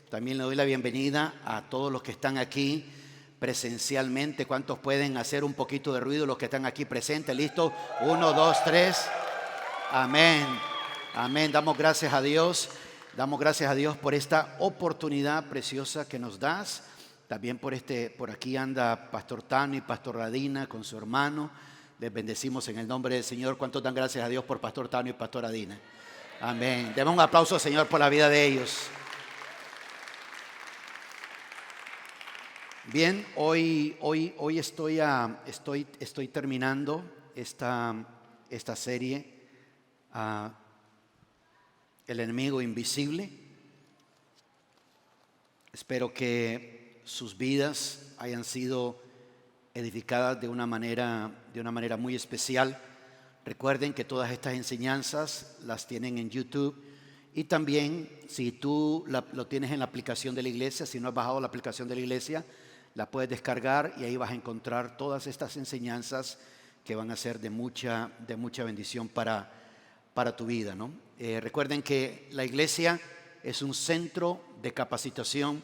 También le doy la bienvenida a todos los que están aquí presencialmente. ¿Cuántos pueden hacer un poquito de ruido los que están aquí presentes? ¿Listo? 1, 2, 3. Amén. Amén. Damos gracias a Dios. Damos gracias a Dios por esta oportunidad preciosa que nos das. También por aquí anda Pastor Tano y Pastor Adina con su hermano. Les bendecimos en el nombre del Señor. ¿Cuántos dan gracias a Dios por Pastor Tano y Pastor Adina? Amén. Demos un aplauso al Señor por la vida de ellos. Bien, hoy estoy terminando esta serie, El enemigo invisible. Espero que sus vidas hayan sido edificadas de una manera muy especial. Recuerden que todas estas enseñanzas las tienen en YouTube y también si tú lo tienes en la aplicación de la iglesia, si no has bajado la aplicación de la iglesia, la puedes descargar y ahí vas a encontrar todas estas enseñanzas que van a ser de mucha bendición para tu vida, ¿no? Recuerden que la iglesia es un centro de capacitación.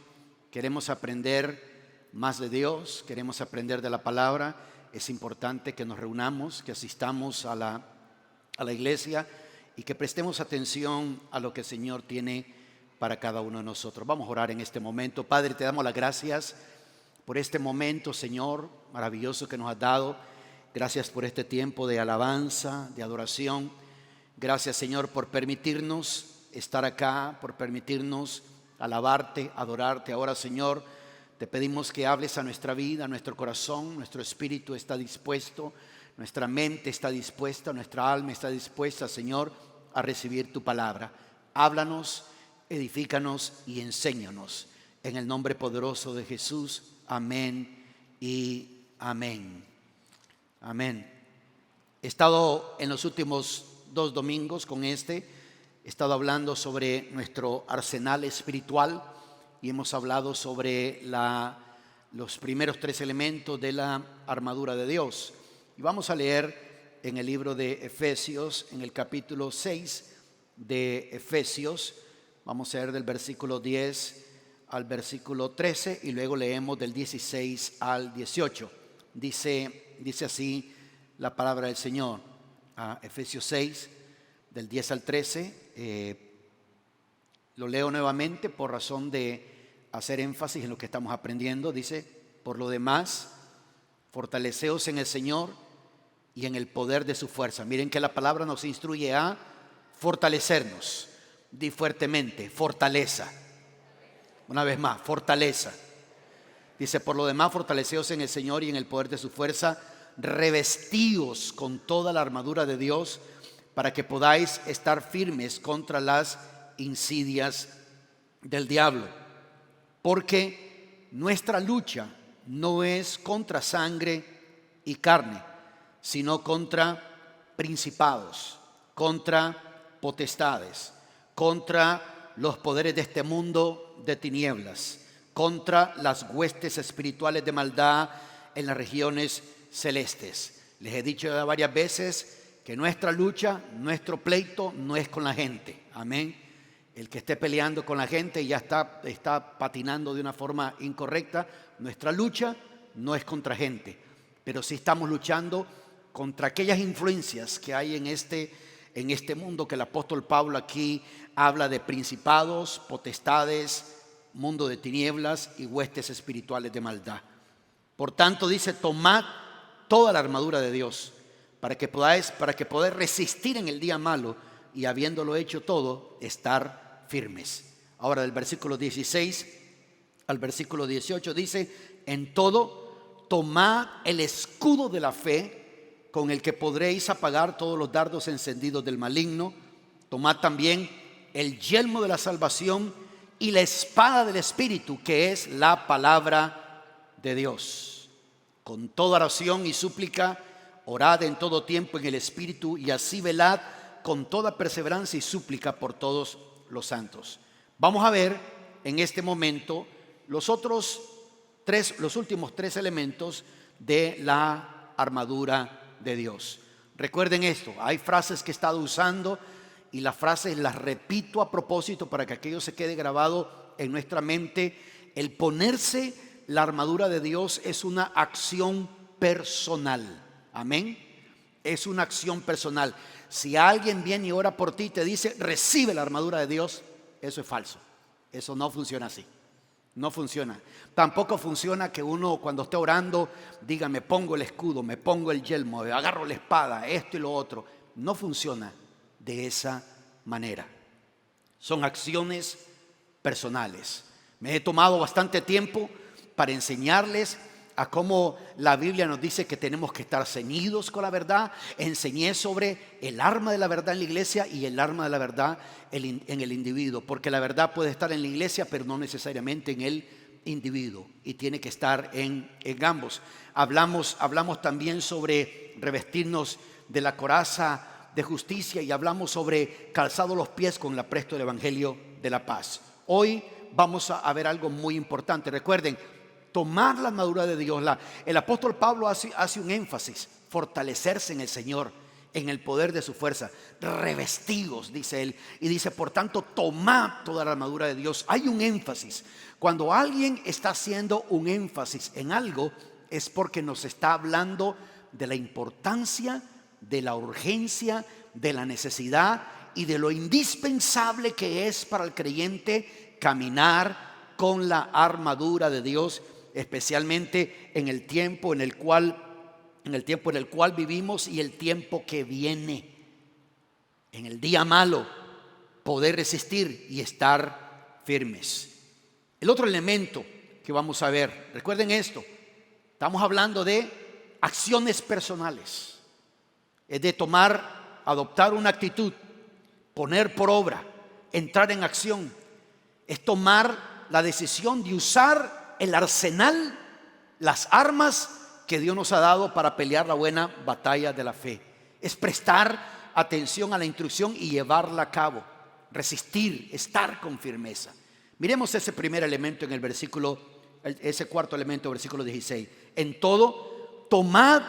Queremos aprender más de Dios, queremos aprender de la palabra. Es importante que nos reunamos, que asistamos a la iglesia y que prestemos atención a lo que el Señor tiene para cada uno de nosotros. Vamos a orar en este momento. Padre, te damos las gracias por este momento, Señor, maravilloso que nos has dado. Gracias por este tiempo de alabanza, de adoración. Gracias, Señor, por permitirnos estar acá, por permitirnos alabarte, adorarte. Ahora, Señor, te pedimos que hables a nuestra vida, a nuestro corazón. Nuestro espíritu está dispuesto, nuestra mente está dispuesta, nuestra alma está dispuesta, Señor, a recibir tu palabra. Háblanos, edifícanos y enséñanos. En el nombre poderoso de Jesús. Amén y amén. Amén. He estado en los últimos 2 domingos he estado hablando sobre nuestro arsenal espiritual y hemos hablado sobre los primeros 3 elementos de la armadura de Dios. Y vamos a leer en el libro de Efesios, en el capítulo 6 de Efesios. Vamos a leer del versículo 10 al versículo 13 y luego leemos del 16 al 18. Dice así la palabra del Señor. Efesios 6, del 10 al 13. Lo leo nuevamente por razón de hacer énfasis en lo que estamos aprendiendo. Dice: por lo demás, fortaleceos en el Señor y en el poder de su fuerza. Miren que la palabra nos instruye a fortalecernos. Di fuertemente, fortaleza. Una vez más, fortaleza. Dice: por lo demás, fortaleceos en el Señor y en el poder de su fuerza, revestíos con toda la armadura de Dios, para que podáis estar firmes contra las insidias del diablo. Porque nuestra lucha no es contra sangre y carne, sino contra principados, contra potestades, contra los poderes de este mundo de tinieblas, contra las huestes espirituales de maldad en las regiones celestes. Les he dicho ya varias veces que nuestra lucha, nuestro pleito no es con la gente. Amén. El que esté peleando con la gente ya está patinando de una forma incorrecta. Nuestra lucha no es contra gente, pero sí estamos luchando contra aquellas influencias que hay en este mundo, que el apóstol Pablo aquí habla de principados, potestades, mundo de tinieblas y huestes espirituales de maldad. Por tanto, dice: tomad toda la armadura de Dios para que podáis resistir en el día malo y, habiéndolo hecho todo, estar firmes. Ahora, del versículo 16 al versículo 18 dice: en todo, tomad el escudo de la fe, con el que podréis apagar todos los dardos encendidos del maligno. Tomad también el yelmo de la salvación y la espada del Espíritu, que es la palabra de Dios. Con toda oración y súplica, orad en todo tiempo en el Espíritu, y así velad con toda perseverancia y súplica por todos los santos. Vamos a ver en este momento los últimos 3 elementos de la armadura de Dios. Recuerden esto: hay frases que he estado usando y las frases las repito a propósito para que aquello se quede grabado en nuestra mente, el ponerse la armadura de Dios es una acción personal. Amén. Es una acción personal. Si alguien viene y ora por ti y te dice, recibe la armadura de Dios, eso es falso. Eso no funciona así. No funciona. Tampoco funciona que uno cuando esté orando diga, me pongo el escudo, me pongo el yelmo, agarro la espada, esto y lo otro. No funciona de esa manera. Son acciones personales. Me he tomado bastante tiempo para enseñarles a cómo la Biblia nos dice que tenemos que estar ceñidos con la verdad. Enseñé sobre el arma de la verdad en la iglesia y el arma de la verdad en el individuo, porque la verdad puede estar en la iglesia pero no necesariamente en el individuo, y tiene que estar en ambos. Hablamos también sobre revestirnos de la coraza de justicia y hablamos sobre calzado los pies con el apresto del evangelio de la paz. Hoy vamos a ver algo muy importante. Recuerden, tomar la armadura de Dios. El apóstol Pablo hace un énfasis: fortalecerse en el Señor, en el poder de su fuerza, revestidos, dice él, y dice, por tanto, tomad toda la armadura de Dios. Hay un énfasis. Cuando alguien está haciendo un énfasis en algo, es porque nos está hablando de la importancia, de la urgencia, de la necesidad y de lo indispensable que es para el creyente caminar con la armadura de Dios, especialmente en el tiempo en el cual vivimos y el tiempo que viene. En el día malo, poder resistir y estar firmes. El otro elemento que vamos a ver, recuerden esto, estamos hablando de acciones personales. Es de adoptar una actitud, poner por obra, entrar en acción. Es tomar la decisión de usar el arsenal, las armas que Dios nos ha dado para pelear la buena batalla de la fe. Es prestar atención a la instrucción y llevarla a cabo. Resistir, estar con firmeza. Miremos ese primer elemento en el versículo, ese cuarto elemento, versículo 16. En todo, tomad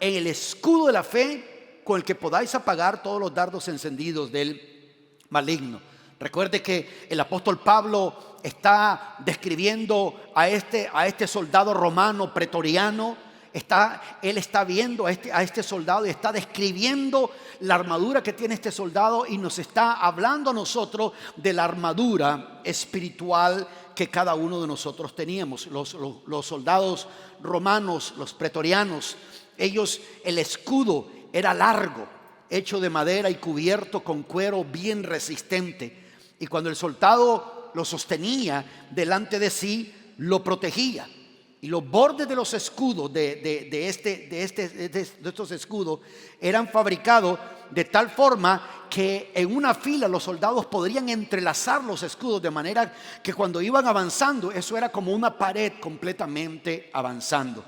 el escudo de la fe con el que podáis apagar todos los dardos encendidos del maligno. Recuerde que el apóstol Pablo está describiendo a este soldado romano pretoriano. Él está viendo a este soldado y está describiendo la armadura que tiene este soldado, y nos está hablando a nosotros de la armadura espiritual que cada uno de nosotros teníamos. Los soldados romanos, los pretorianos, ellos, el escudo era largo, hecho de madera y cubierto con cuero bien resistente. Y cuando el soldado lo sostenía delante de sí, lo protegía. Y los bordes de los escudos, de estos escudos, eran fabricados de tal forma que en una fila los soldados podrían entrelazar los escudos, de manera que cuando iban avanzando, eso era como una pared completamente avanzando.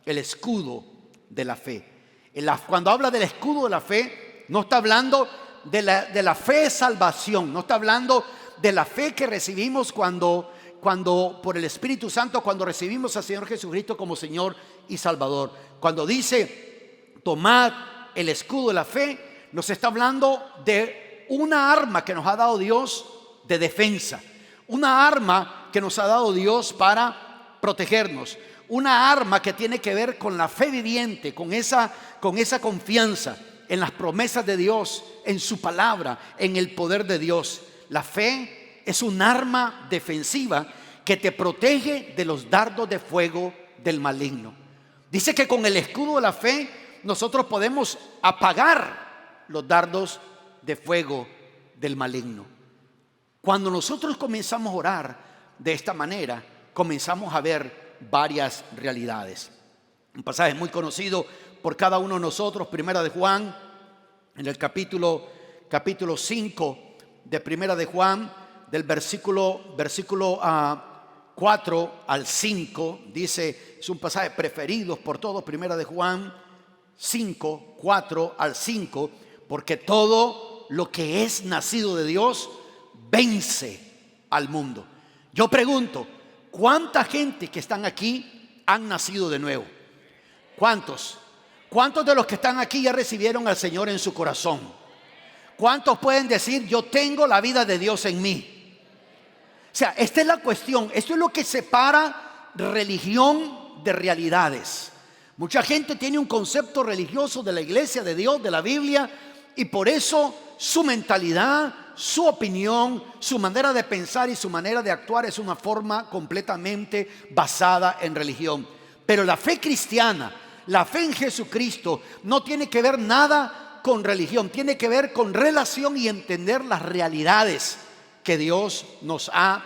El escudo de la fe. Cuando habla del escudo de la fe, no está hablando de la fe de salvación, no está hablando de la fe que recibimos cuando por el Espíritu Santo, cuando recibimos al Señor Jesucristo como Señor y Salvador. Cuando dice tomad el escudo de la fe, nos está hablando de una arma que nos ha dado Dios de defensa, una arma que nos ha dado Dios para protegernos, una arma que tiene que ver con la fe viviente, con esa confianza en las promesas de Dios, en su palabra, en el poder de Dios. La fe es un arma defensiva que te protege de los dardos de fuego del maligno. Dice que con el escudo de la fe nosotros podemos apagar los dardos de fuego del maligno. Cuando nosotros comenzamos a orar de esta manera, comenzamos a ver varias realidades. Un pasaje muy conocido por cada uno de nosotros, Primera de Juan, en el capítulo 5 de Primera de Juan, del versículo 4 al 5, dice, es un pasaje preferido por todos, Primera de Juan 5, 4 al 5, porque todo lo que es nacido de Dios vence al mundo. Yo pregunto, ¿cuánta gente que están aquí han nacido de nuevo? ¿Cuántos? ¿Cuántos de los que están aquí ya recibieron al Señor en su corazón? ¿Cuántos pueden decir, yo tengo la vida de Dios en mí? sea, esta es la cuestión. Esto es lo que separa religión de realidades. Mucha gente tiene un concepto religioso de la iglesia, de Dios, de la Biblia, y por eso su mentalidad, su opinión, su manera de pensar y su manera de actuar es una forma completamente basada en religión. Pero la fe cristiana, la fe en Jesucristo, no tiene que ver nada con religión, tiene que ver con relación y entender las realidades que Dios nos ha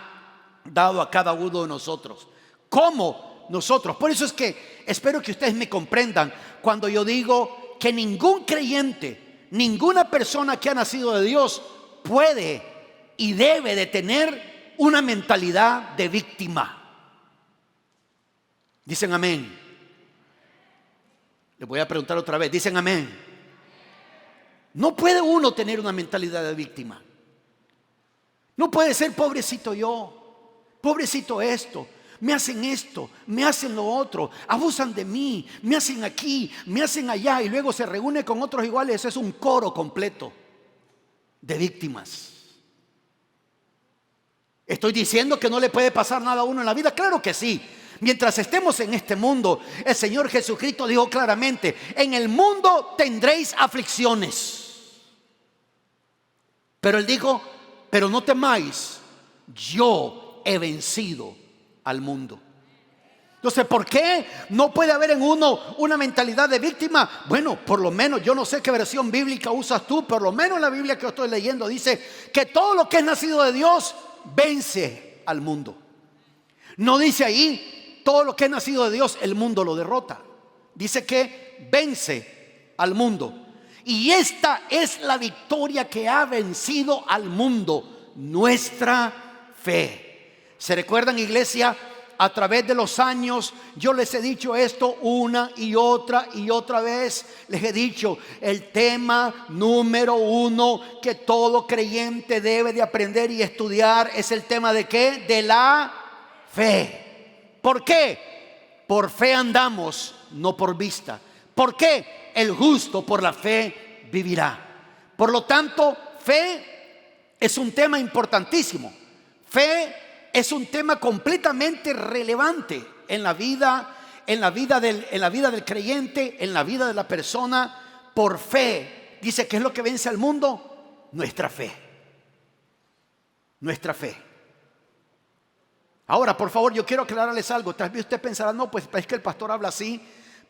dado a cada uno de nosotros. ¿Cómo nosotros? Por eso es que espero que ustedes me comprendan cuando yo digo que ningún creyente, ninguna persona que ha nacido de Dios puede y debe de tener una mentalidad de víctima. Dicen amén. Les voy a preguntar otra vez, dicen amén. No puede uno tener una mentalidad de víctima. No puede ser pobrecito yo, pobrecito esto, me hacen lo otro, abusan de mí, me hacen aquí, me hacen allá, y luego se reúne con otros iguales. Eso es un coro completo de víctimas. ¿Estoy diciendo que no le puede pasar nada a uno en la vida? Claro que sí. Mientras estemos en este mundo, el Señor Jesucristo dijo claramente: en el mundo tendréis aflicciones. Pero Él dijo: pero no temáis, yo he vencido al mundo. Entonces, ¿por qué no puede haber en uno una mentalidad de víctima? Bueno, por lo menos, yo no sé qué versión bíblica usas tú, por lo menos la Biblia que yo estoy leyendo dice que todo lo que es nacido de Dios vence al mundo. No dice ahí todo lo que es nacido de Dios, el mundo lo derrota. Dice que vence al mundo. Y esta es la victoria que ha vencido al mundo: nuestra fe. ¿Se recuerdan, iglesia? A través de los años yo les he dicho esto una y otra vez. Les he dicho: el tema número uno que todo creyente debe de aprender y estudiar es el tema de ¿qué? De la fe. ¿Por qué? Por fe andamos, no por vista. ¿Por qué? El justo por la fe vivirá. Por lo tanto, fe es un tema importantísimo. Fe es un tema completamente relevante en la vida del creyente, en la vida de la persona. Por fe, dice, ¿qué es lo que vence al mundo? Nuestra fe. Nuestra fe. Ahora, por favor, yo quiero aclararles algo. Tal vez usted pensará: no, pues es que el pastor habla así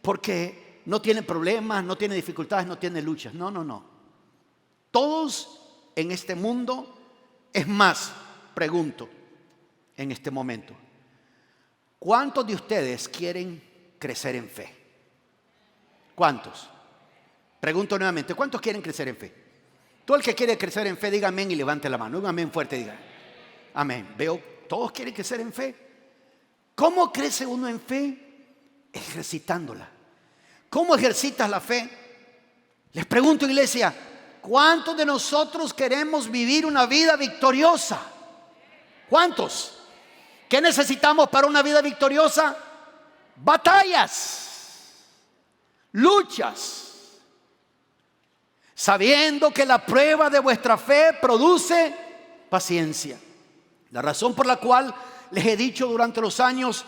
porque no tiene problemas, no tiene dificultades, no tiene luchas. No. Todos en este mundo, es más, pregunto en este momento: ¿cuántos de ustedes quieren crecer en fe? ¿Cuántos? Pregunto nuevamente: ¿cuántos quieren crecer en fe? Todo el que quiere crecer en fe, diga amén y levante la mano. Un amén fuerte, diga amén. Veo, todos quieren crecer en fe. ¿Cómo crece uno en fe? Ejercitándola. ¿Cómo ejercitas la fe? Les pregunto, iglesia, ¿cuántos de nosotros queremos vivir una vida victoriosa? ¿Cuántos? ¿Qué necesitamos para una vida victoriosa? Batallas, luchas, sabiendo que la prueba de vuestra fe produce paciencia. La razón por la cual les he dicho durante los años: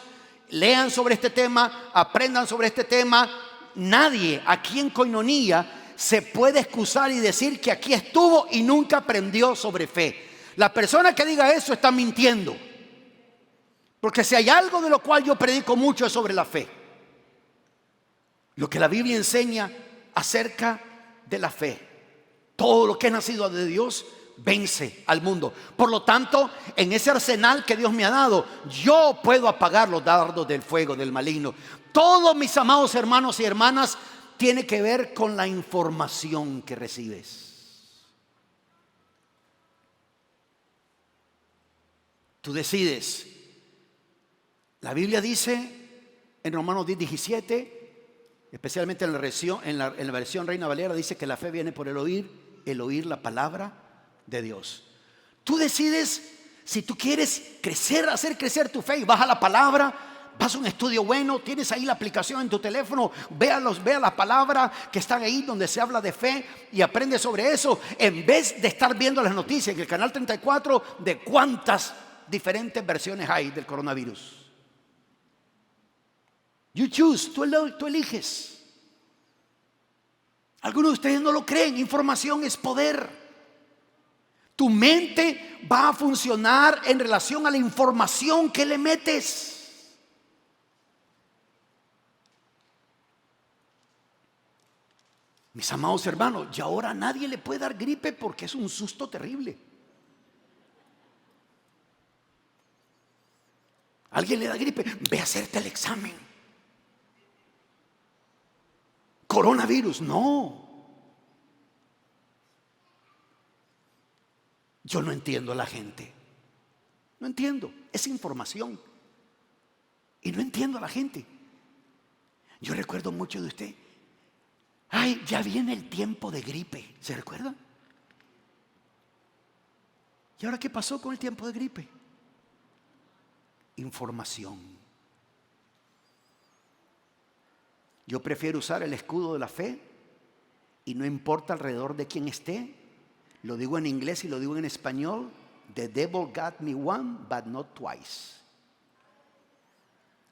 lean sobre este tema, aprendan sobre este tema. Nadie aquí en Koinonia se puede excusar y decir que aquí estuvo y nunca aprendió sobre fe. La persona que diga eso está mintiendo. Porque si hay algo de lo cual yo predico mucho es sobre la fe. Lo que la Biblia enseña acerca de la fe. Todo lo que es nacido de Dios vence al mundo. Por lo tanto, en ese arsenal que Dios me ha dado, yo puedo apagar los dardos del fuego del maligno. Todos, mis amados hermanos y hermanas, tiene que ver con la información que recibes. Tú decides. La Biblia dice en Romanos 10:17, especialmente en la versión Reina Valera, dice que la fe viene por el oír la palabra de Dios. Tú decides si tú quieres crecer, hacer crecer tu fe, y vas a la palabra. Vas a un estudio bueno, tienes ahí la aplicación en tu teléfono, vea las palabras que están ahí donde se habla de fe y aprende sobre eso, en vez de estar viendo las noticias en el canal 34 de cuántas diferentes versiones hay del coronavirus? You choose, tú eliges. Algunos de ustedes no lo creen. Información es poder. Tu mente va a funcionar en relación a la información que le metes. Mis amados hermanos, y ahora a nadie le puede dar gripe porque es un susto terrible. Alguien le da gripe, ve a hacerte el examen. Coronavirus, no. Yo no entiendo a la gente. No entiendo, es información. Y no entiendo a la gente. Yo recuerdo mucho de usted. Ay, ya viene el tiempo de gripe. ¿Se recuerdan? ¿Y ahora qué pasó con el tiempo de gripe? Información. Yo prefiero usar el escudo de la fe y no importa alrededor de quién esté. Lo digo en inglés y lo digo en español. The devil got me one, but not twice.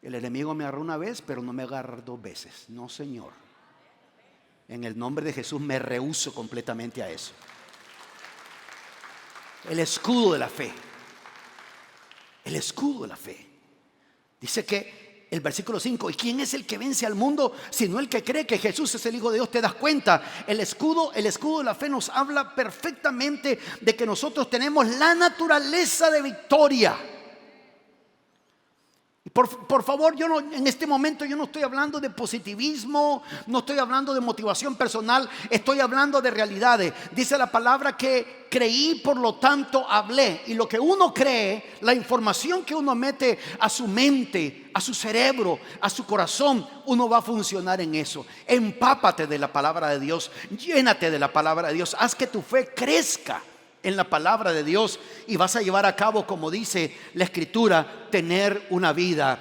El enemigo me agarró una vez, pero no me agarró 2 veces. No, Señor. En el nombre de Jesús me rehúso completamente a eso. El escudo de la fe. El escudo de la fe. Dice que el versículo 5, ¿y quién es el que vence al mundo sino el que cree que Jesús es el Hijo de Dios? ¿Te das cuenta? El escudo de la fe nos habla perfectamente de que nosotros tenemos la naturaleza de victoria. Por favor, en este momento yo no estoy hablando de positivismo, no estoy hablando de motivación personal, estoy hablando de realidades. Dice la palabra que creí, por lo tanto hablé. Y lo que uno cree, la información que uno mete a su mente, a su cerebro, a su corazón, uno va a funcionar en eso. Empápate de la palabra de Dios, llénate de la palabra de Dios, haz que tu fe crezca en la palabra de Dios y vas a llevar a cabo, como dice la Escritura, tener una vida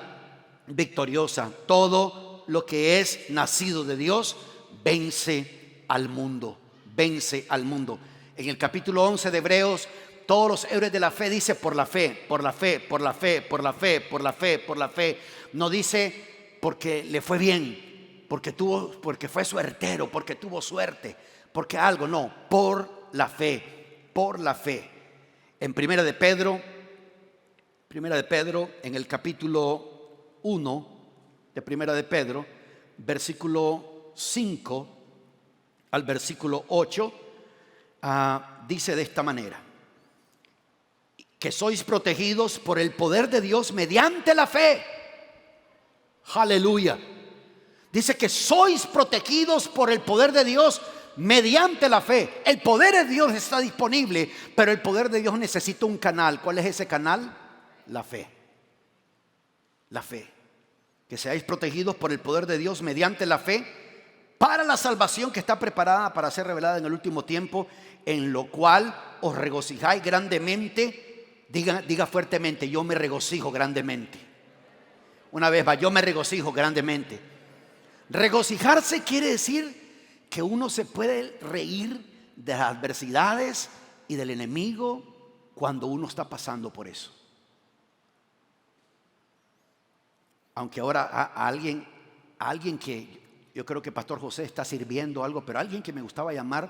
victoriosa. Todo lo que es nacido de Dios vence al mundo, vence al mundo. En el capítulo 11 de Hebreos, todos los héroes de la fe dice por la fe, por la fe, por la fe, por la fe, por la fe, por la fe. No dice porque le fue bien, porque fue suertero, porque tuvo suerte, porque algo, no, por la fe. Por la fe. En Primera de Pedro, en el capítulo 1 de Primera de Pedro, versículo 5 al versículo 8, dice de esta manera: que sois protegidos por el poder de Dios mediante la fe. Aleluya. Dice que sois protegidos por el poder de Dios mediante la fe. El poder de Dios está disponible, pero el poder de Dios necesita un canal. ¿Cuál es ese canal? La fe. La fe. Que seáis protegidos por el poder de Dios mediante la fe para la salvación que está preparada para ser revelada en el último tiempo, en lo cual os regocijáis grandemente. Diga fuertemente: yo me regocijo grandemente. Una vez más, yo me regocijo grandemente. Regocijarse quiere decir que uno se puede reír de las adversidades y del enemigo cuando uno está pasando por eso. Aunque ahora a alguien que yo creo que Pastor José está sirviendo algo, pero alguien que me gustaba llamar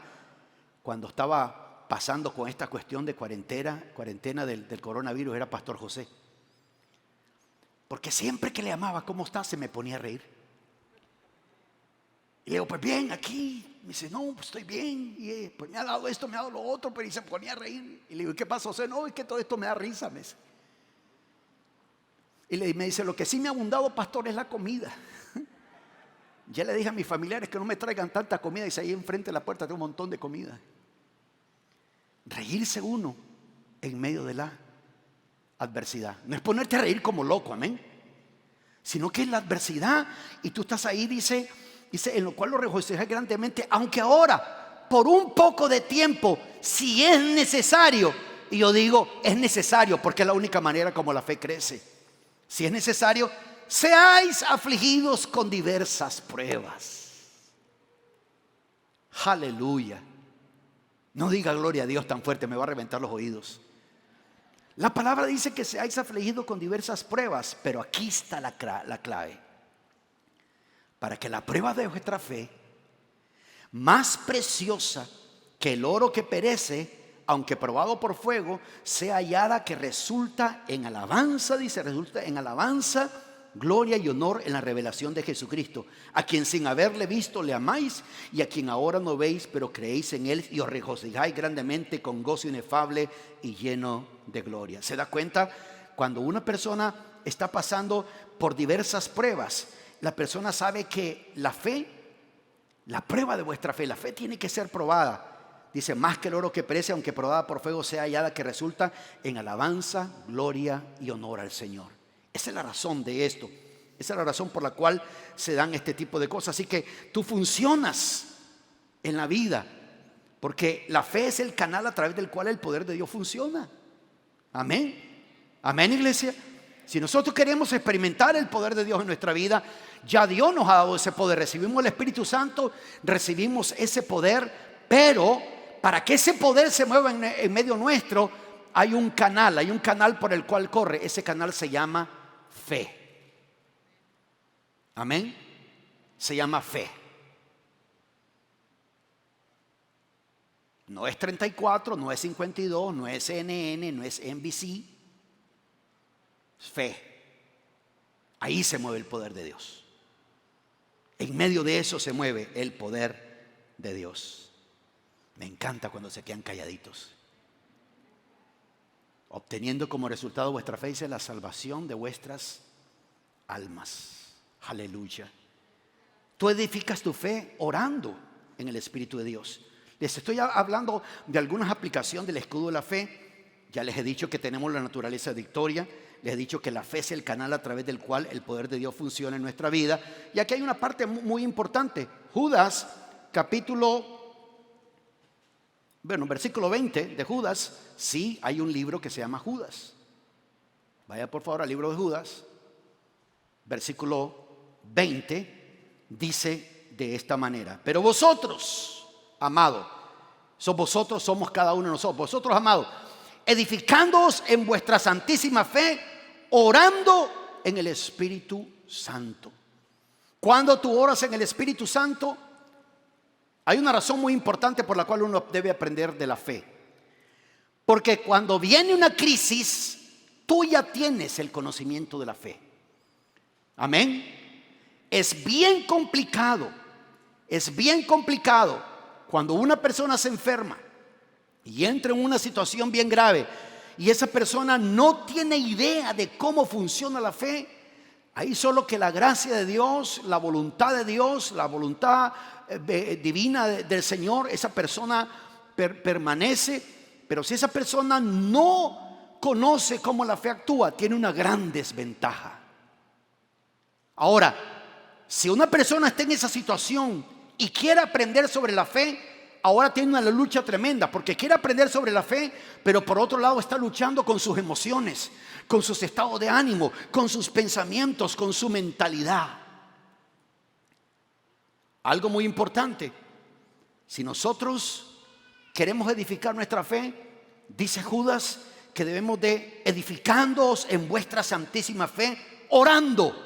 cuando estaba pasando con esta cuestión de cuarentena del coronavirus, era Pastor José. Porque siempre que le llamaba, ¿cómo está?, se me ponía a reír. Y le digo, pues bien, aquí. Me dice, no, pues estoy bien. Y pues me ha dado esto, me ha dado lo otro. Pero y se ponía a reír. Y le digo, ¿y qué pasó? O sea, no, es que todo esto me da risa. Me dice. Y me dice, lo que sí me ha abundado, pastor, es la comida. Ya le dije a mis familiares que no me traigan tanta comida. Y dice, ahí enfrente de la puerta tengo un montón de comida. Reírse uno en medio de la adversidad. No es ponerte a reír como loco, amén. Sino que es la adversidad. Y tú estás ahí, dice, en lo cual lo regocijáis grandemente, aunque ahora, por un poco de tiempo, si es necesario. Y yo digo, es necesario porque es la única manera como la fe crece. Si es necesario, seáis afligidos con diversas pruebas. Aleluya. No diga gloria a Dios tan fuerte, me va a reventar los oídos. La palabra dice que seáis afligidos con diversas pruebas, pero aquí está la clave. Para que la prueba de vuestra fe, más preciosa que el oro que perece, aunque probado por fuego, sea hallada, que resulta en alabanza, dice, resulta en alabanza, gloria y honor en la revelación de Jesucristo, a quien sin haberle visto le amáis, y a quien ahora no veis, pero creéis en él y os regocijáis grandemente con gozo inefable y lleno de gloria. ¿Se da cuenta? Cuando una persona está pasando por diversas pruebas, la persona sabe que la fe, la prueba de vuestra fe, la fe tiene que ser probada. Dice, más que el oro que perece, aunque probada por fuego, sea hallada, que resulta en alabanza, gloria y honor al Señor. Esa es la razón de esto. Esa es la razón por la cual se dan este tipo de cosas. Así que tú funcionas en la vida, porque la fe es el canal a través del cual el poder de Dios funciona. Amén. Amén, iglesia. Si nosotros queremos experimentar el poder de Dios en nuestra vida, ya Dios nos ha dado ese poder. Recibimos el Espíritu Santo, recibimos ese poder, pero para que ese poder se mueva en medio nuestro, hay un canal por el cual corre. Ese canal se llama fe. Amén. Se llama fe. No es 34, no es 52, no es CNN, no es NBC. Es fe. Ahí se mueve el poder de Dios. En medio de eso se mueve el poder de Dios. Me encanta cuando se quedan calladitos. Obteniendo como resultado vuestra fe, dice, la salvación de vuestras almas. Aleluya. Tú edificas tu fe orando en el Espíritu de Dios. Les estoy hablando de algunas aplicaciones del escudo de la fe. Ya les he dicho que tenemos la naturaleza de victoria. Les he dicho que la fe es el canal a través del cual el poder de Dios funciona en nuestra vida. Y aquí hay una parte muy importante. Judas, versículo 20 de Judas. Sí, hay un libro que se llama Judas. Vaya por favor al libro de Judas. Versículo 20 dice de esta manera: pero vosotros, amados, vosotros somos cada uno de nosotros. Vosotros, amados, edificándoos en vuestra santísima fe, orando en el Espíritu Santo. Cuando tú oras en el Espíritu Santo, hay una razón muy importante por la cual uno debe aprender de la fe. Porque cuando viene una crisis, tú ya tienes el conocimiento de la fe. Amén. Es bien complicado cuando una persona se enferma y entra en una situación bien grave y esa persona no tiene idea de cómo funciona la fe. Ahí solo que la gracia de Dios, la voluntad de Dios, la voluntad divina del Señor, esa persona permanece. Pero si esa persona no conoce cómo la fe actúa, tiene una gran desventaja. Ahora, si una persona está en esa situación y quiere aprender sobre la fe, ahora tiene una lucha tremenda, porque quiere aprender sobre la fe, pero por otro lado está luchando con sus emociones, con sus estados de ánimo, con sus pensamientos, con su mentalidad. Algo muy importante: si nosotros queremos edificar nuestra fe, dice Judas que debemos de edificándoos en vuestra santísima fe, orando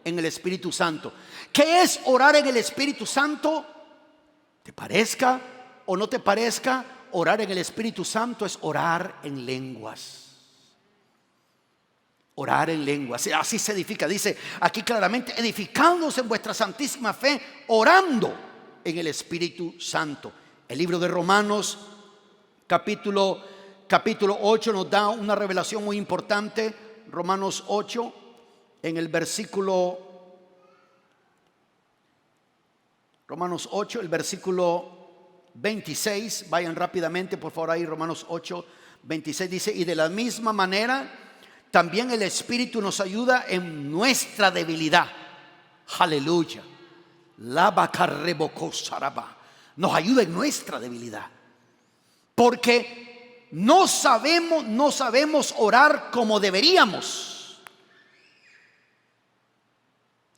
en el Espíritu Santo. ¿Qué es orar en el Espíritu Santo? ¿Te parezca o no te parezca? Orar en el Espíritu Santo es orar en lenguas. Orar en lenguas, así se edifica. Dice aquí claramente: edificándoos en vuestra santísima fe, orando en el Espíritu Santo. El libro de Romanos capítulo 8 nos da una revelación muy importante. Romanos 8, en el versículo 26, vayan rápidamente por favor ahí. Romanos 8, 26 dice: y de la misma manera también el Espíritu nos ayuda en nuestra debilidad. Aleluya. Nos ayuda en nuestra debilidad, porque no sabemos orar como deberíamos.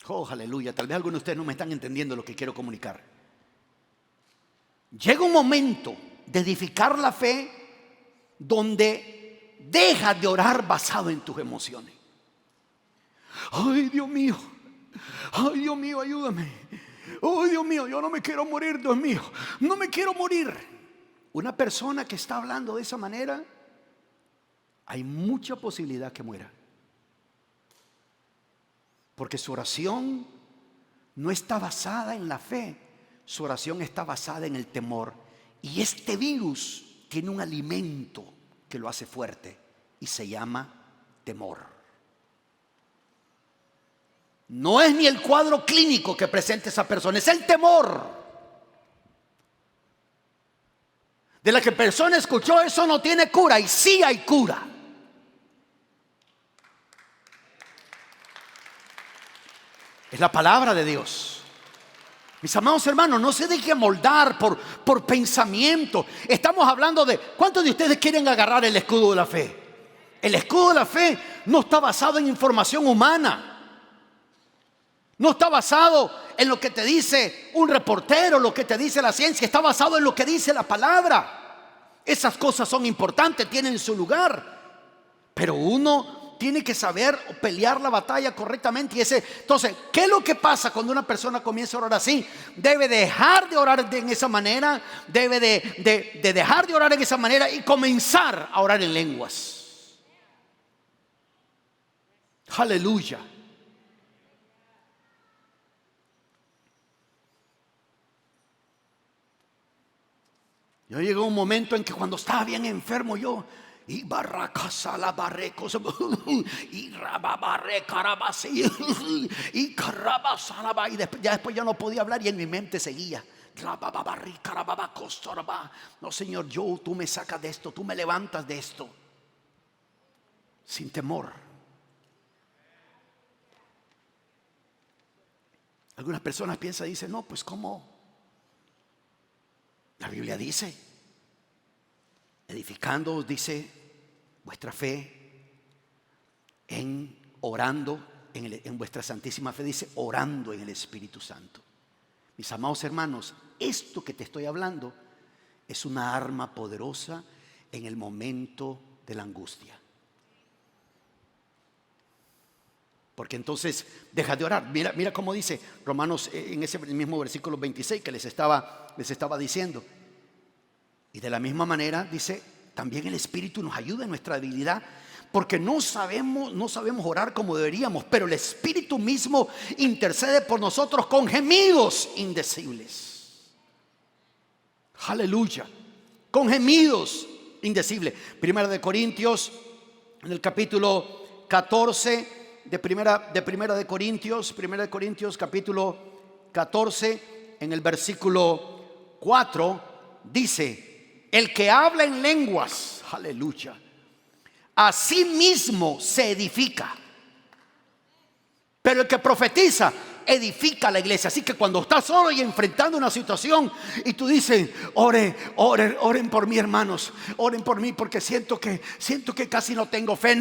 Oh, aleluya. Tal vez algunos de ustedes no me están entendiendo lo que quiero comunicar. Llega un momento de edificar la fe donde deja de orar basado en tus emociones. Ay, Dios mío, ayúdame. Ay, Dios mío, yo no me quiero morir, Dios mío, no me quiero morir. Una persona que está hablando de esa manera, hay mucha posibilidad que muera. Porque su oración no está basada en la fe, su oración está basada en el temor. Y este virus tiene un alimento que lo hace fuerte y se llama temor. No es ni el cuadro clínico que presenta esa persona, es el temor. De la que persona escuchó, eso no tiene cura, y sí hay cura. Es la palabra de Dios. Mis amados hermanos, no se dejen moldar por pensamiento. Estamos hablando de, ¿cuántos de ustedes quieren agarrar el escudo de la fe? El escudo de la fe no está basado en información humana. No está basado en lo que te dice un reportero, lo que te dice la ciencia. Está basado en lo que dice la palabra. Esas cosas son importantes, tienen su lugar. Pero uno tiene que saber pelear la batalla correctamente. Entonces, ¿qué es lo que pasa cuando una persona comienza a orar así? Debe dejar de orar en esa manera. Debe de dejar de orar en esa manera y comenzar a orar en lenguas. Aleluya. Yo llegué a un momento en que cuando estaba bien enfermo yo, y barracasa la barrecos, y rababarre carabasi, y carabasaraba, y después ya no podía hablar y en mi mente seguía. No, Señor, tú me sacas de esto, tú me levantas de esto, sin temor. Algunas personas piensan y dicen, no, pues ¿cómo? La Biblia dice, edificando, dice, vuestra fe en orando, en vuestra santísima fe, dice, orando en el Espíritu Santo. Mis amados hermanos, esto que te estoy hablando es una arma poderosa en el momento de la angustia. Porque entonces deja de orar. Mira cómo dice Romanos en ese mismo versículo 26 que les estaba diciendo. Y de la misma manera dice, también el Espíritu nos ayuda en nuestra debilidad, porque no sabemos orar como deberíamos, pero el Espíritu mismo intercede por nosotros con gemidos indecibles. Aleluya. Con gemidos indecibles. Primera de Corintios, en el capítulo 14 de Primera de Corintios capítulo 14, en el versículo 4, dice: el que habla en lenguas, aleluya, a sí mismo se edifica, pero el que profetiza edifica a la iglesia. Así que cuando estás solo y enfrentando una situación y tú dices, oren por mí, hermanos, oren por mí porque siento que casi no tengo fe.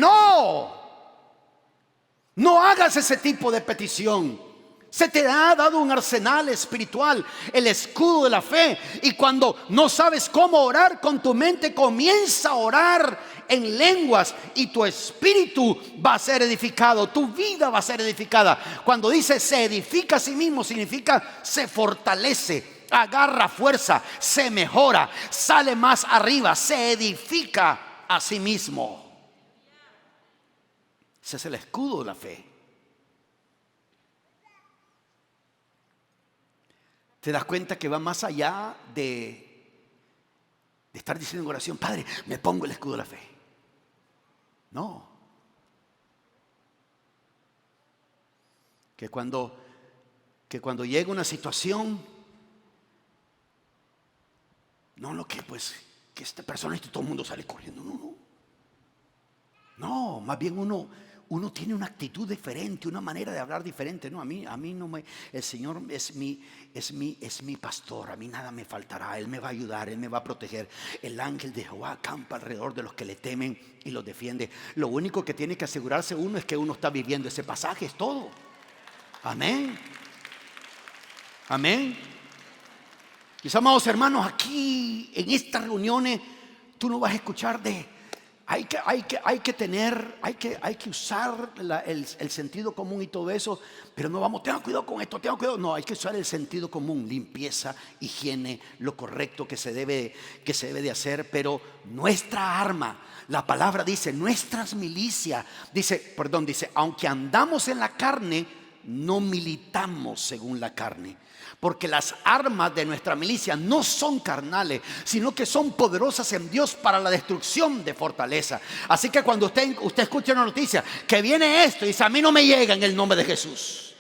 No hagas ese tipo de petición. Se te ha dado un arsenal espiritual, el escudo de la fe. Y cuando no sabes cómo orar con tu mente, comienza a orar en lenguas y tu espíritu va a ser edificado, tu vida va a ser edificada. Cuando dice se edifica a sí mismo, significa se fortalece, agarra fuerza, se mejora, sale más arriba, se edifica a sí mismo. Ese es el escudo de la fe. Te das cuenta que va más allá de estar diciendo en oración, Padre, me pongo el escudo de la fe. No. Que cuando llega una situación, que esta persona y todo el mundo sale corriendo. No, más bien uno tiene una actitud diferente, una manera de hablar diferente. No, a mí no me, el Señor es mi pastor, a mí nada me faltará, Él me va a ayudar, Él me va a proteger. El ángel de Jehová acampa alrededor de los que le temen y los defiende. Lo único que tiene que asegurarse uno es que uno está viviendo ese pasaje, es todo. Amén. Amén. Mis amados hermanos, aquí en estas reuniones tú no vas a escuchar de Hay que usar el sentido común y todo eso, pero no vamos, tengan cuidado con esto, tengan cuidado. No, hay que usar el sentido común, limpieza, higiene, lo correcto que se debe de hacer. Pero nuestra arma, la palabra dice, nuestras milicias, dice, aunque andamos en la carne, no militamos según la carne. Porque las armas de nuestra milicia no son carnales, sino que son poderosas en Dios para la destrucción de fortaleza. Así que cuando usted escuche una noticia que viene esto y dice, a mí no me llega, en el nombre de Jesús.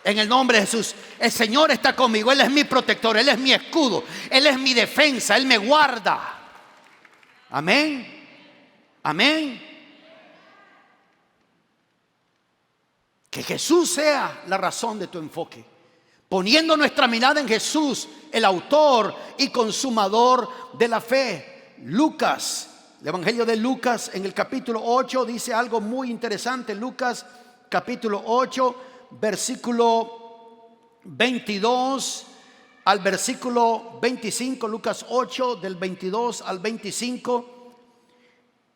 En el nombre de Jesús, el Señor está conmigo, Él es mi protector, Él es mi escudo, Él es mi defensa, Él me guarda. Amén. Amén. Que Jesús sea la razón de tu enfoque. Poniendo nuestra mirada en Jesús, el autor y consumador de la fe. Lucas, el Evangelio de Lucas en el capítulo 8 dice algo muy interesante. Lucas capítulo 8, versículo 22 al versículo 25. Lucas 8 del 22 al 25.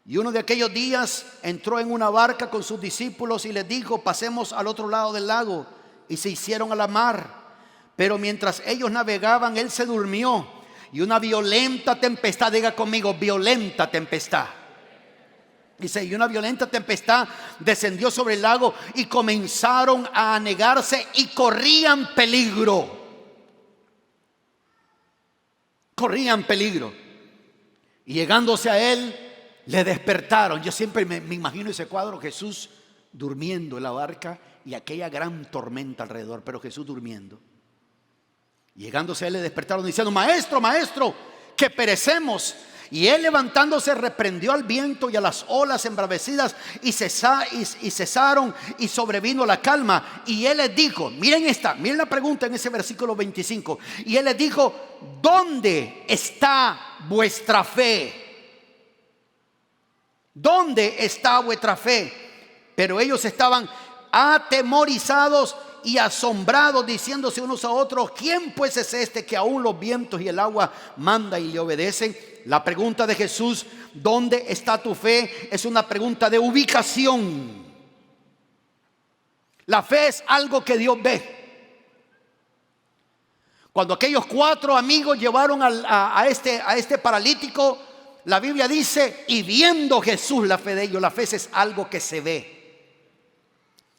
Y uno de aquellos días entró en una barca con sus discípulos y les dijo, pasemos al otro lado del lago. Y se hicieron a la mar. Pero mientras ellos navegaban, él se durmió. Y una violenta tempestad, diga conmigo, violenta tempestad. Dice, y una violenta tempestad descendió sobre el lago y comenzaron a anegarse y corrían peligro. Corrían peligro. Y llegándose a él, le despertaron. Yo siempre me imagino ese cuadro, Jesús durmiendo en la barca y aquella gran tormenta alrededor, pero Jesús durmiendo. Llegándose a él, le despertaron diciendo, maestro, maestro, que perecemos. Y él, levantándose, reprendió al viento y a las olas embravecidas y cesaron, y sobrevino la calma. Y él les dijo, miren la pregunta en ese versículo 25. Y él les dijo, ¿dónde está vuestra fe? ¿Dónde está vuestra fe? Pero ellos estaban atemorizados y asombrados, diciéndose unos a otros, ¿quién pues es este que aún los vientos y el agua manda y le obedecen? La pregunta de Jesús, ¿dónde está tu fe?, es una pregunta de ubicación. La fe es algo que Dios ve. Cuando aquellos 4 amigos llevaron a este paralítico, la Biblia dice, y viendo Jesús la fe de ellos, la fe es algo que se ve.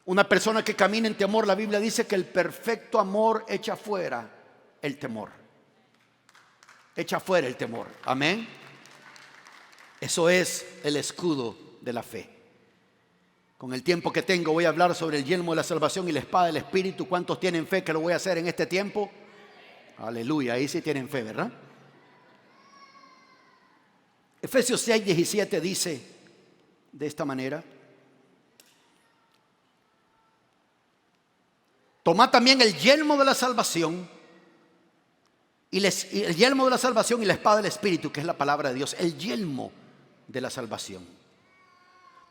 Una persona que camina en temor, la Biblia dice que el perfecto amor echa fuera el temor. Echa fuera el temor. Amén. Eso es el escudo de la fe. Con el tiempo que tengo voy a hablar sobre el yelmo de la salvación y la espada del Espíritu. ¿Cuántos tienen fe que lo voy a hacer en este tiempo? Aleluya, ahí sí tienen fe, ¿verdad? Efesios 6, 17 dice de esta manera: tomad también el yelmo de la salvación y el yelmo de la salvación y la espada del Espíritu, que es la palabra de Dios. El yelmo de la salvación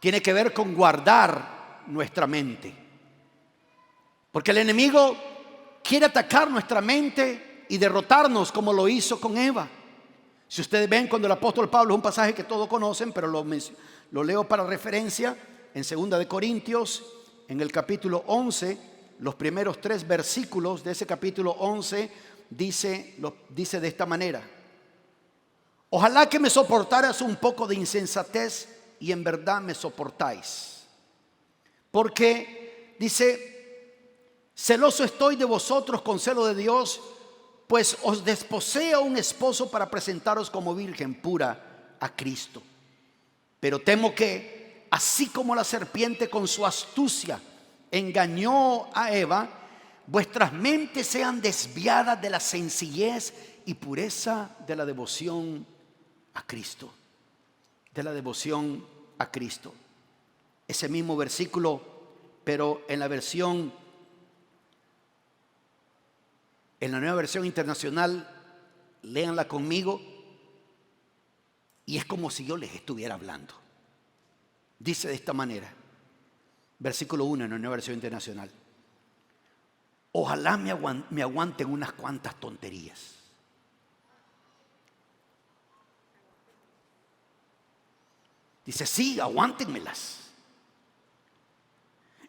tiene que ver con guardar nuestra mente, porque el enemigo quiere atacar nuestra mente y derrotarnos, como lo hizo con Eva. Si ustedes ven, cuando el apóstol Pablo, es un pasaje que todos conocen, pero lo leo para referencia, en 2 de Corintios, en el capítulo 11, los primeros 3 versículos de ese capítulo 11 dice de esta manera: ojalá que me soportaras un poco de insensatez, y en verdad me soportáis, porque dice, celoso estoy de vosotros con celo de Dios, pues os desposeo un esposo para presentaros como virgen pura a Cristo. Pero temo que, así como la serpiente con su astucia engañó a Eva, vuestras mentes sean desviadas de la sencillez y pureza de la devoción a Cristo. De la devoción a Cristo. Ese mismo versículo, pero en la nueva versión internacional, léanla conmigo, y es como si yo les estuviera hablando. Dice de esta manera, versículo 1 en la nueva versión internacional: ojalá me aguanten unas cuantas tonterías. Dice, sí, aguántenmelas.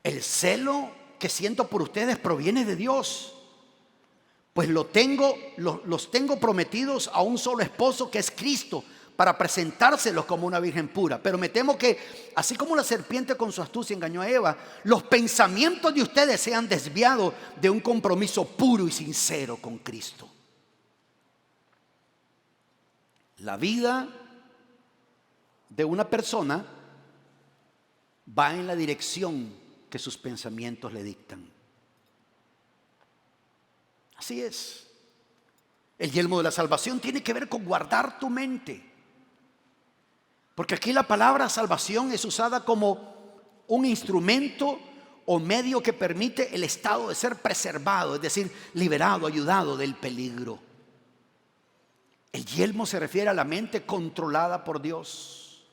El celo que siento por ustedes proviene de Dios, pues los tengo prometidos a un solo esposo, que es Cristo, para presentárselos como una virgen pura. Pero me temo que, así como la serpiente con su astucia engañó a Eva, los pensamientos de ustedes se han desviado de un compromiso puro y sincero con Cristo. La vida de una persona va en la dirección que sus pensamientos le dictan. Así es. El yelmo de la salvación tiene que ver con guardar tu mente. Porque aquí la palabra salvación es usada como un instrumento o medio que permite el estado de ser preservado, es decir, liberado, ayudado del peligro. El yelmo se refiere a la mente controlada por Dios.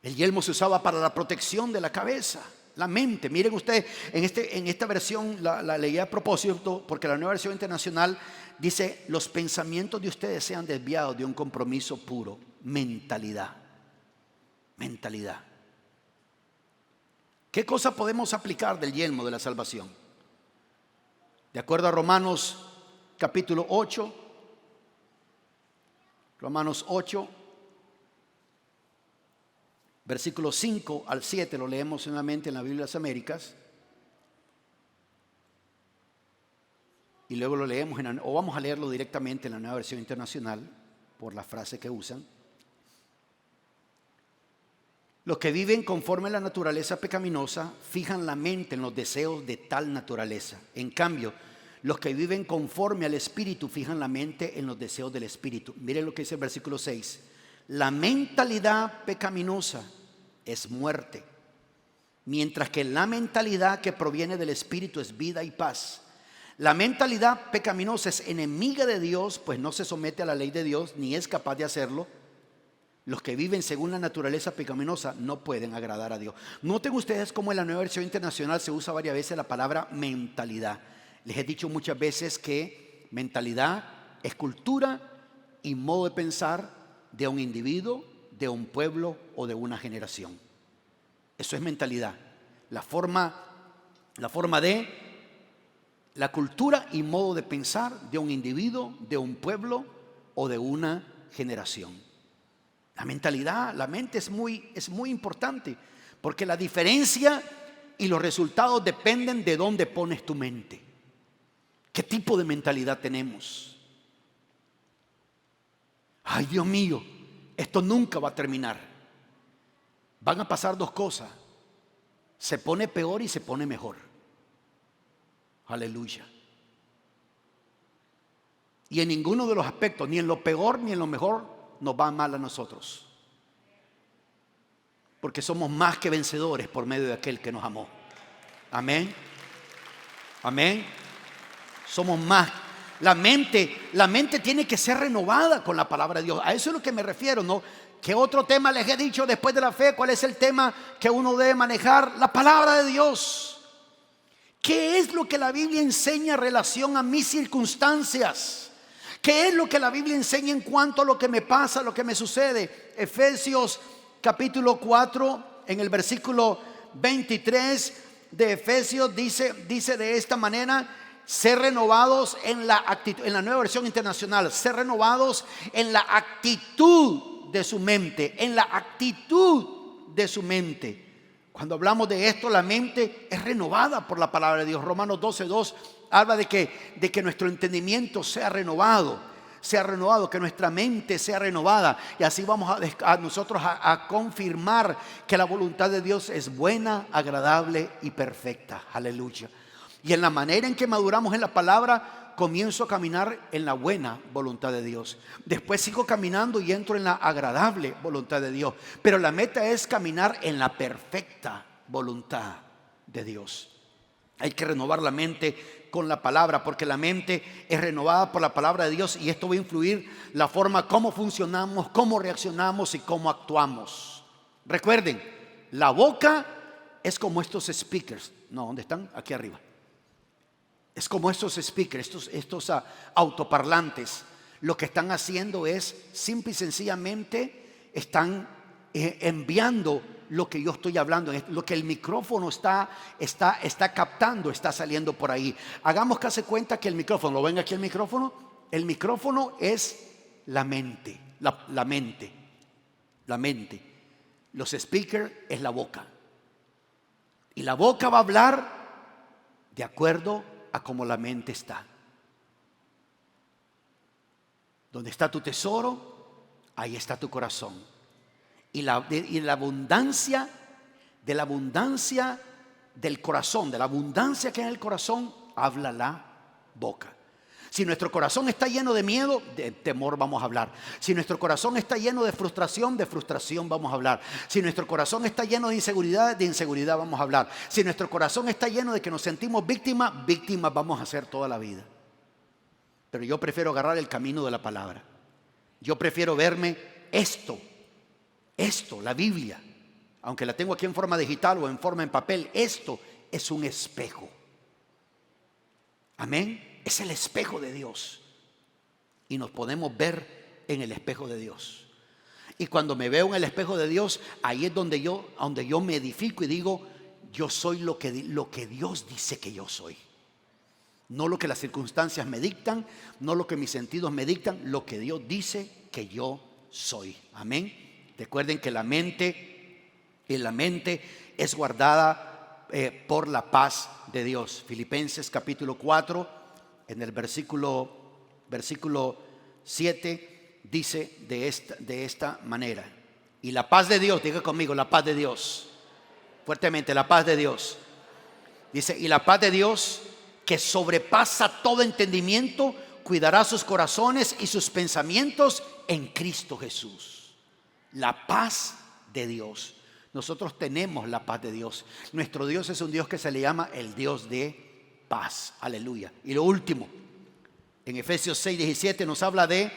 El yelmo se usaba para la protección de la cabeza, la mente. Miren ustedes, en esta versión la leí a propósito, porque la Nueva Versión Internacional dice: los pensamientos de ustedes se han desviado de un compromiso puro. Mentalidad. ¿Qué cosa podemos aplicar del yelmo de la salvación? De acuerdo a Romanos capítulo 8, Romanos 8, versículos 5 al 7, lo leemos nuevamente en la Biblia de las Américas. Y luego lo leemos, o vamos a leerlo directamente en la Nueva Versión Internacional, por la frase que usan. Los que viven conforme a la naturaleza pecaminosa fijan la mente en los deseos de tal naturaleza. En cambio, los que viven conforme al Espíritu fijan la mente en los deseos del Espíritu. Miren lo que dice el versículo 6. La mentalidad pecaminosa es muerte, mientras que la mentalidad que proviene del Espíritu es vida y paz. La mentalidad pecaminosa es enemiga de Dios, pues no se somete a la ley de Dios, ni es capaz de hacerlo. Los que viven según la naturaleza pecaminosa no pueden agradar a Dios. Noten ustedes cómo en la Nueva Versión Internacional se usa varias veces la palabra mentalidad. Les he dicho muchas veces que mentalidad es cultura y modo de pensar de un individuo, de un pueblo o de una generación. Eso es mentalidad. La forma de la cultura y modo de pensar de un individuo, de un pueblo o de una generación. La mentalidad, la mente es muy importante, porque la diferencia y los resultados dependen de dónde pones tu mente. ¿Qué tipo de mentalidad tenemos? Ay, Dios mío, esto nunca va a terminar. Van a pasar dos cosas: se pone peor y se pone mejor. Aleluya. Y en ninguno de los aspectos, ni en lo peor ni en lo mejor, nos va mal a nosotros, porque somos más que vencedores por medio de aquel que nos amó. Amén. Amén. Somos más. La mente tiene que ser renovada con la palabra de Dios. A eso es lo que me refiero, ¿no? ¿Qué otro tema les he dicho después de la fe? ¿Cuál es el tema que uno debe manejar? La palabra de Dios. ¿Qué es lo que la Biblia enseña en relación a mis circunstancias? ¿Qué es lo que la Biblia enseña en cuanto a lo que me pasa, lo que me sucede? Efesios capítulo 4, en el versículo 23 de Efesios dice de esta manera: ser renovados en la actitud, en la Nueva Versión Internacional, ser renovados en la actitud de su mente, en la actitud de su mente. Cuando hablamos de esto, la mente es renovada por la palabra de Dios. Romanos 12:2 habla de que nuestro entendimiento sea renovado, que nuestra mente sea renovada. Y así vamos nosotros a confirmar que la voluntad de Dios es buena, agradable y perfecta. Aleluya. Y en la manera en que maduramos en la palabra, comienzo a caminar en la buena voluntad de Dios. Después sigo caminando y entro en la agradable voluntad de Dios. Pero la meta es caminar en la perfecta voluntad de Dios. Hay que renovar la mente con la palabra, porque la mente es renovada por la palabra de Dios, y esto va a influir la forma como funcionamos, cómo reaccionamos y cómo actuamos. Recuerden, la boca es como estos speakers. No, ¿dónde están? Aquí arriba. Es como estos speakers, estos autoparlantes. Lo que están haciendo es simple y sencillamente están enviando lo que yo estoy hablando, lo que el micrófono está captando, está saliendo por ahí. Hagamos que hace cuenta que el micrófono, ¿lo ven aquí el micrófono? El micrófono es la mente, la mente. Los speakers es la boca. Y la boca va a hablar de acuerdo a cómo la mente está. Donde está tu tesoro, ahí está tu corazón. Y la abundancia del corazón, de la abundancia que hay en el corazón, habla la boca. Si nuestro corazón está lleno de miedo, de temor vamos a hablar. Si nuestro corazón está lleno de frustración vamos a hablar. Si nuestro corazón está lleno de inseguridad vamos a hablar. Si nuestro corazón está lleno de que nos sentimos víctimas vamos a ser toda la vida. Pero yo prefiero agarrar el camino de la palabra. Yo prefiero verme esto, la Biblia, aunque la tengo aquí en forma digital o en forma en papel, esto es un espejo. Amén. Es el espejo de Dios. Y nos podemos ver en el espejo de Dios. Y cuando me veo en el espejo de Dios, ahí es donde yo me edifico y digo, yo soy lo que Dios dice que yo soy. No lo que las circunstancias me dictan, no lo que mis sentidos me dictan, lo que Dios dice que yo soy. Amén. Recuerden que la mente es guardada por la paz de Dios. Filipenses capítulo 4, en el versículo 7, dice de esta manera. Y la paz de Dios, diga conmigo, la paz de Dios. Fuertemente, la paz de Dios. Dice, y la paz de Dios, que sobrepasa todo entendimiento, cuidará sus corazones y sus pensamientos en Cristo Jesús. La paz de Dios. Nosotros tenemos la paz de Dios. Nuestro Dios es un Dios que se le llama el Dios de paz. Aleluya. Y lo último, en Efesios 6:17 nos habla de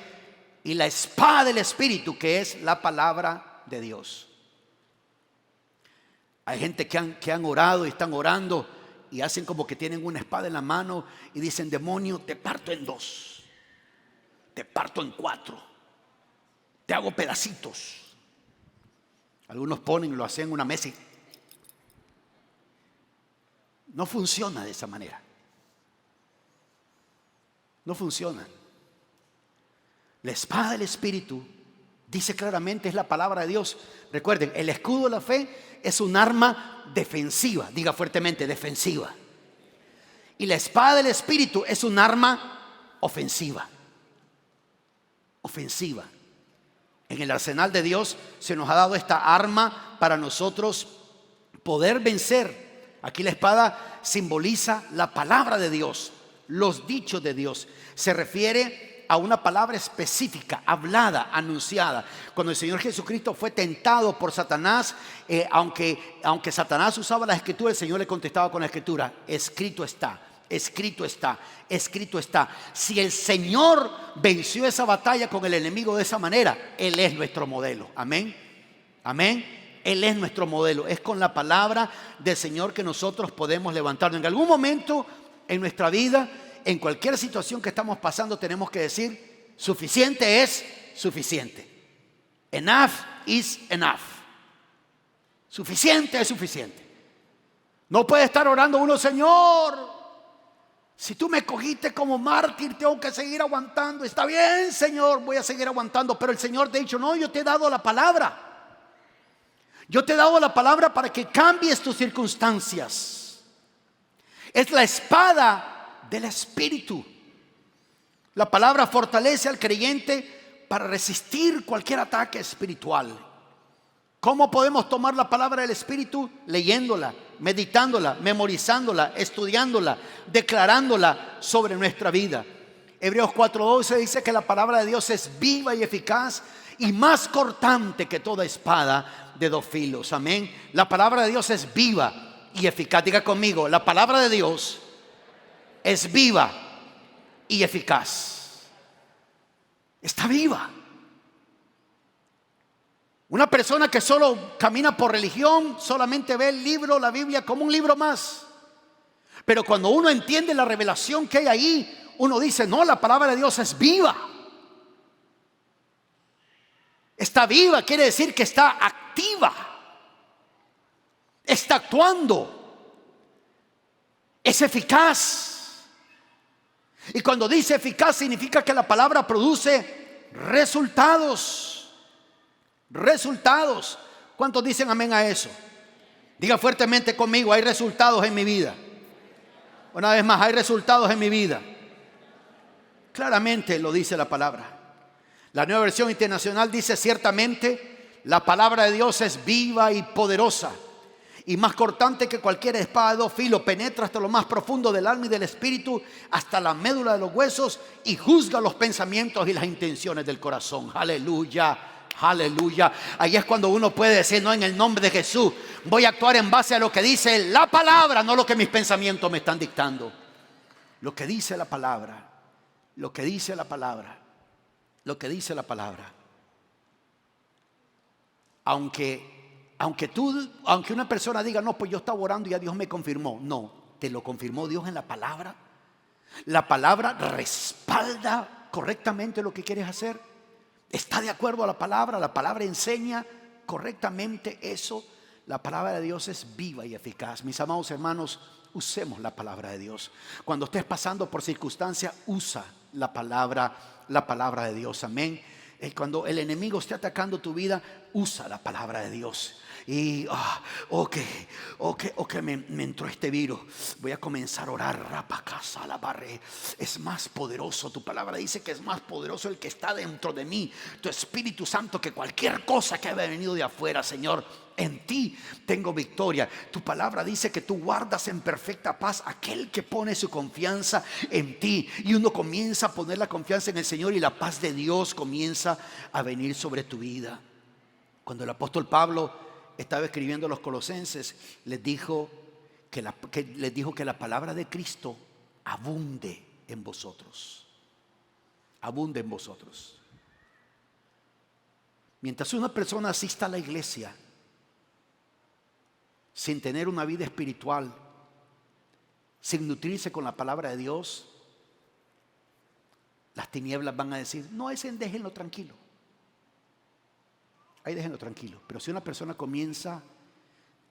y la espada del Espíritu, que es la palabra de Dios. Hay gente que han orado y están orando y hacen como que tienen una espada en la mano y dicen, demonio, te parto en 2, te parto en 4, te hago pedacitos. Algunos lo hacen en una mesa y no funciona de esa manera. No funciona. La espada del Espíritu, dice claramente, es la palabra de Dios. Recuerden, el escudo de la fe es un arma defensiva. Diga fuertemente, defensiva. Y la espada del Espíritu es un arma ofensiva. Ofensiva. En el arsenal de Dios se nos ha dado esta arma para nosotros poder vencer. Aquí la espada simboliza la palabra de Dios, los dichos de Dios. Se refiere a una palabra específica, hablada, anunciada. Cuando el Señor Jesucristo fue tentado por Satanás, aunque Satanás usaba la escritura, el Señor le contestaba con la escritura: escrito está, escrito está, escrito está. Si el Señor venció esa batalla con el enemigo de esa manera, Él es nuestro modelo. Amén, amén. Él es nuestro modelo. Es con la palabra del Señor que nosotros podemos levantarnos. En algún momento en nuestra vida, en cualquier situación que estamos pasando, tenemos que decir: suficiente es suficiente. Enough is enough. Suficiente es suficiente. No puede estar orando uno: Señor, si tú me cogiste como mártir, tengo que seguir aguantando. Está bien, Señor, voy a seguir aguantando. Pero el Señor te ha dicho: no, yo te he dado la palabra. Yo te he dado la palabra para que cambies tus circunstancias. Es la espada del Espíritu. La palabra fortalece al creyente para resistir cualquier ataque espiritual. ¿Cómo podemos tomar la palabra del Espíritu? Leyéndola, meditándola, memorizándola, estudiándola, declarándola sobre nuestra vida. Hebreos 4:12 dice que la palabra de Dios es viva y eficaz y más cortante que toda espada de 2 filos. Amén. La palabra de Dios es viva y eficaz. Diga conmigo: la palabra de Dios es viva y eficaz. Está viva. Una persona que solo camina por religión solamente ve el libro, la Biblia, como un libro más. Pero cuando uno entiende la revelación que hay ahí, uno dice: no, la palabra de Dios es viva. Está viva, quiere decir que está activa. activa, está actuando, es eficaz. Y cuando dice eficaz significa que la palabra produce resultados. Resultados. ¿Cuántos dicen amén a eso? Diga fuertemente conmigo: hay resultados en mi vida. Una vez más, hay resultados en mi vida. Claramente lo dice la palabra. La Nueva Versión Internacional dice: ciertamente la palabra de Dios es viva y poderosa, y más cortante que cualquier espada de dos filos, penetra hasta lo más profundo del alma y del espíritu, hasta la médula de los huesos, y juzga los pensamientos y las intenciones del corazón. Aleluya, aleluya. Ahí es cuando uno puede decir: no, en el nombre de Jesús voy a actuar en base a lo que dice la palabra, no lo que mis pensamientos me están dictando. Lo que dice la palabra, lo que dice la palabra, lo que dice la palabra. Aunque una persona diga: no, pues yo estaba orando y ya Dios me confirmó. No, te lo confirmó Dios en la palabra. La palabra respalda correctamente lo que quieres hacer. Está de acuerdo a la palabra enseña correctamente eso. La palabra de Dios es viva y eficaz. Mis amados hermanos, usemos la palabra de Dios. Cuando estés pasando por circunstancias, usa la palabra de Dios. Amén. Cuando el enemigo esté atacando tu vida, usa la palabra de Dios. Y me entró este virus, voy a comenzar a orar. Es más poderoso, tu palabra dice que es más poderoso el que está dentro de mí, tu Espíritu Santo, que cualquier cosa que haya venido de afuera. Señor, en ti tengo victoria. Tu palabra dice que tú guardas en perfecta paz aquel que pone su confianza en ti. Y uno comienza a poner la confianza en el Señor, y la paz de Dios comienza a venir sobre tu vida. Cuando el apóstol Pablo estaba escribiendo a los colosenses, les dijo que la palabra de Cristo abunde en vosotros. Abunde en vosotros. Mientras una persona asista a la iglesia sin tener una vida espiritual, sin nutrirse con la palabra de Dios, las tinieblas van a decir: no, ese déjenlo tranquilo. Ahí déjenlo tranquilo. Pero si una persona comienza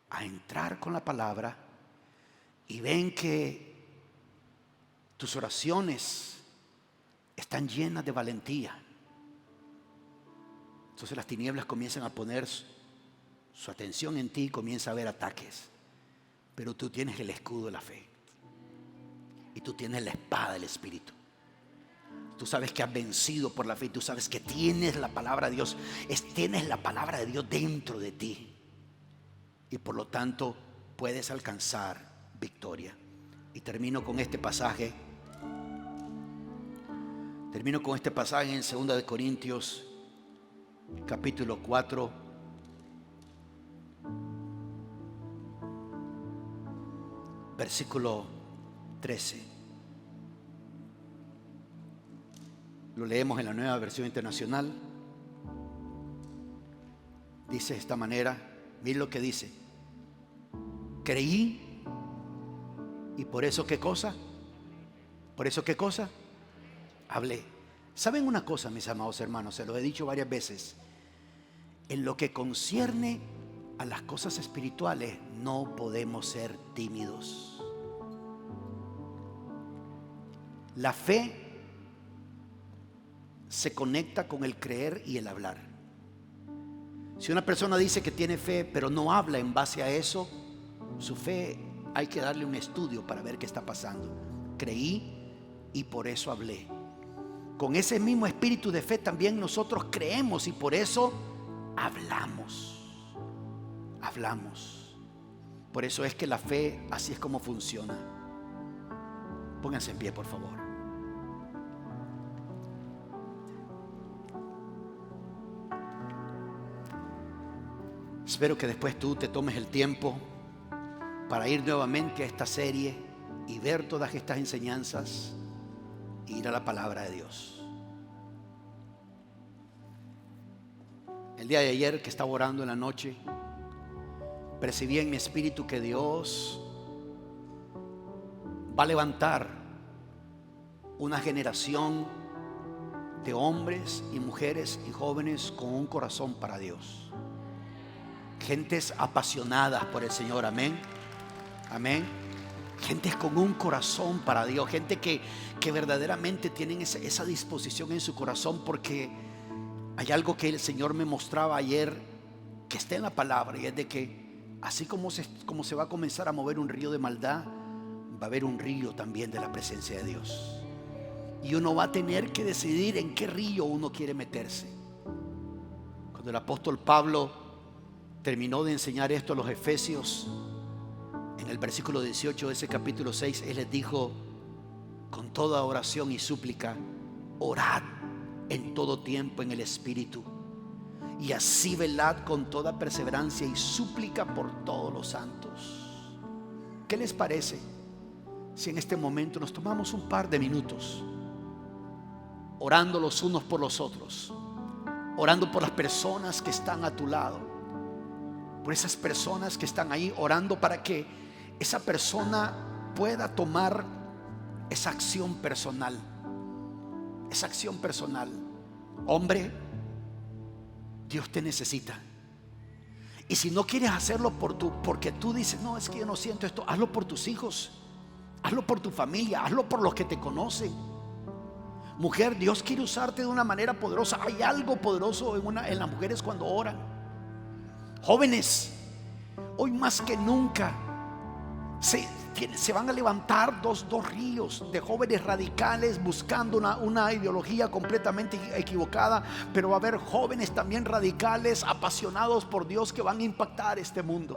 a entrar con la palabra y ven que tus oraciones están llenas de valentía, entonces las tinieblas comienzan a poner su atención en ti y comienza a haber ataques. Pero tú tienes el escudo de la fe y tú tienes la espada del Espíritu. Tú sabes que has vencido por la fe. Tú sabes que tienes la palabra de Dios. Tienes la palabra de Dios dentro de ti. Y por lo tanto puedes alcanzar victoria. Y termino con este pasaje. En 2 de Corintios capítulo 4. Versículo 13. Lo leemos en la Nueva Versión Internacional. Dice de esta manera, miren lo que dice: creí, y por eso ¿qué cosa? ¿Por eso qué cosa? Hablé. ¿Saben una cosa, mis amados hermanos? Se lo he dicho varias veces. En lo que concierne a las cosas espirituales, no podemos ser tímidos. La fe se conecta con el creer y el hablar. Si una persona dice que tiene fe pero no habla en base a eso, su fe hay que darle un estudio para ver qué está pasando. Creí y por eso hablé. Con ese mismo espíritu de fe también nosotros creemos y por eso hablamos. Por eso es que la fe así es como funciona. Pónganse en pie, por favor. Espero que después tú te tomes el tiempo para ir nuevamente a esta serie y ver todas estas enseñanzas e ir a la palabra de Dios. El día de ayer que estaba orando en la noche, percibí en mi espíritu que Dios va a levantar una generación de hombres y mujeres y jóvenes con un corazón para Dios. Gentes apasionadas por el Señor, amén, amén. Gentes con un corazón para Dios, gente que verdaderamente tienen esa disposición en su corazón, porque hay algo que el Señor me mostraba ayer, que está en la palabra, y es de que así como se va a comenzar a mover un río de maldad, va a haber un río también de la presencia de Dios. Y uno va a tener que decidir en qué río uno quiere meterse. Cuando el apóstol Pablo terminó de enseñar esto a los efesios, en el versículo 18 de ese capítulo 6, él les dijo: con toda oración y súplica, orad en todo tiempo en el Espíritu, y así velad con toda perseverancia y súplica por todos los santos. ¿Qué les parece si en este momento nos tomamos un par de minutos orando los unos por los otros, orando por las personas que están a tu lado, por esas personas que están ahí, orando para que esa persona pueda tomar esa acción personal? Esa acción personal. Hombre, Dios te necesita. Y si no quieres hacerlo porque tú dices: no, es que yo no siento esto, hazlo por tus hijos, hazlo por tu familia, hazlo por los que te conocen. Mujer, Dios quiere usarte de una manera poderosa. Hay algo poderoso en las mujeres cuando oran. Jóvenes, hoy más que nunca se van a levantar dos ríos de jóvenes radicales buscando una ideología completamente equivocada, pero va a haber jóvenes también radicales, apasionados por Dios, que van a impactar este mundo.